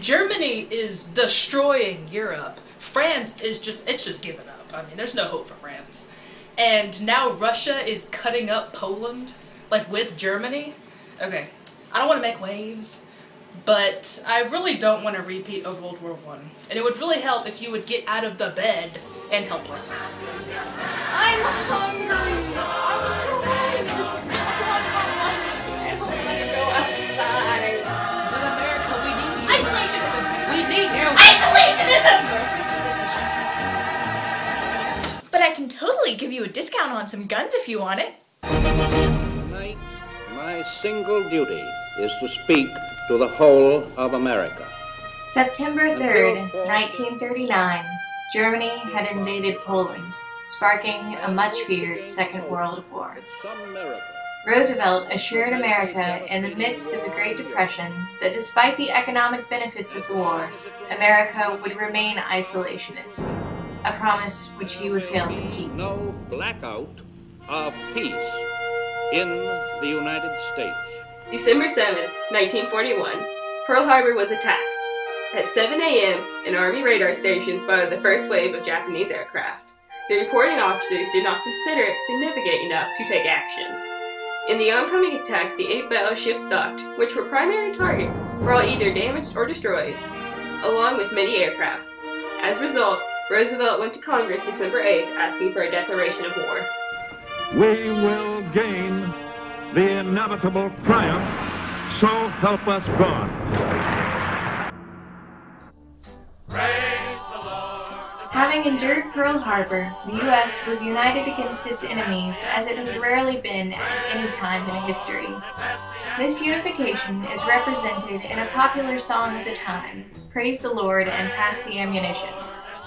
Germany is destroying Europe. France is just giving up. I mean, there's no hope for France. And now Russia is cutting up Poland, like with Germany. Okay, I don't want to make waves, but I really don't want to repeat of World War I. And it would really help if you would get out of the bed and help us. I'm hungry. I don't want to go outside. But America, we need you. Isolationism. We need you. Isolationism. This is just... But I can totally give you a discount on some guns if you want it. Tonight, my single duty is to speak to the whole of America. September 3rd, 1939, Germany had invaded Poland, sparking a much-feared Second World War. Roosevelt assured America in the midst of the Great Depression that despite the economic benefits of the war, America would remain isolationist, a promise which he would fail to keep. No blackout of peace in the United States. December 7th, 1941, Pearl Harbor was attacked. At 7 a.m., an Army radar station spotted the first wave of Japanese aircraft. The reporting officers did not consider it significant enough to take action. In the oncoming attack, the 8 battleships docked, which were primary targets, were all either damaged or destroyed, along with many aircraft. As a result, Roosevelt went to Congress December 8th asking for a declaration of war. We will gain the inevitable triumph, so help us God. Having endured Pearl Harbor, the U.S. was united against its enemies as it has rarely been at any time in history. This unification is represented in a popular song of the time, Praise the Lord and Pass the Ammunition,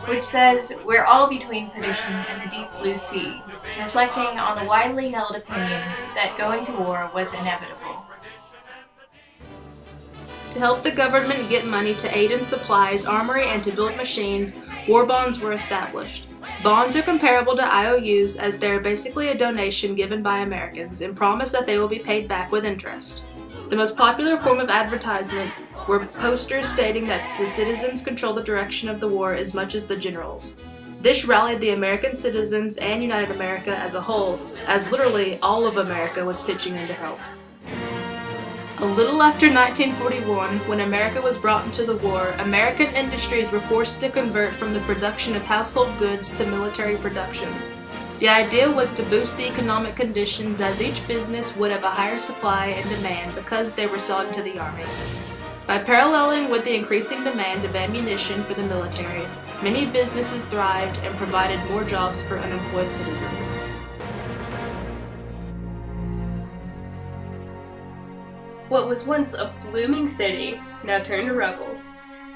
which says, "We're all between perdition and the deep blue sea," reflecting on the widely held opinion that going to war was inevitable. To help the government get money to aid in supplies, armory, and to build machines, war bonds were established. Bonds are comparable to IOUs as they are basically a donation given by Americans and promise that they will be paid back with interest. The most popular form of advertisement were posters stating that the citizens control the direction of the war as much as the generals. This rallied the American citizens and united America as a whole, as literally all of America was pitching in to help. A little after 1941, when America was brought into the war, American industries were forced to convert from the production of household goods to military production. The idea was to boost the economic conditions as each business would have a higher supply and demand because they were selling to the army. By paralleling with the increasing demand of ammunition for the military, many businesses thrived and provided more jobs for unemployed citizens. What was once a blooming city now turned to rubble.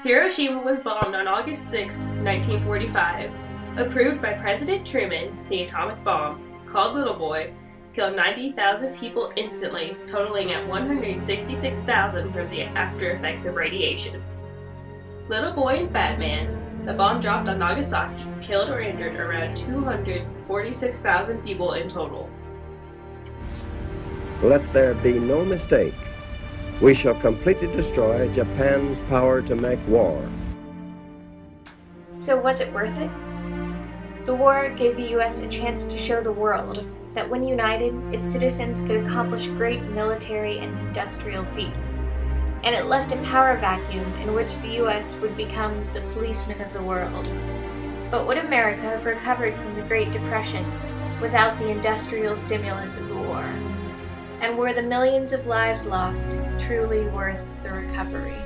Hiroshima was bombed on August 6, 1945. Approved by President Truman, the atomic bomb, called Little Boy, killed 90,000 people instantly, totaling at 166,000 from the after effects of radiation. Little Boy and Fat Man, the bomb dropped on Nagasaki, killed or injured around 246,000 people in total. Let there be no mistake. We shall completely destroy Japan's power to make war. So was it worth it? The war gave the U.S. a chance to show the world that when united, its citizens could accomplish great military and industrial feats. And it left a power vacuum in which the U.S. would become the policeman of the world. But would America have recovered from the Great Depression without the industrial stimulus of the war? And were the millions of lives lost truly worth the recovery?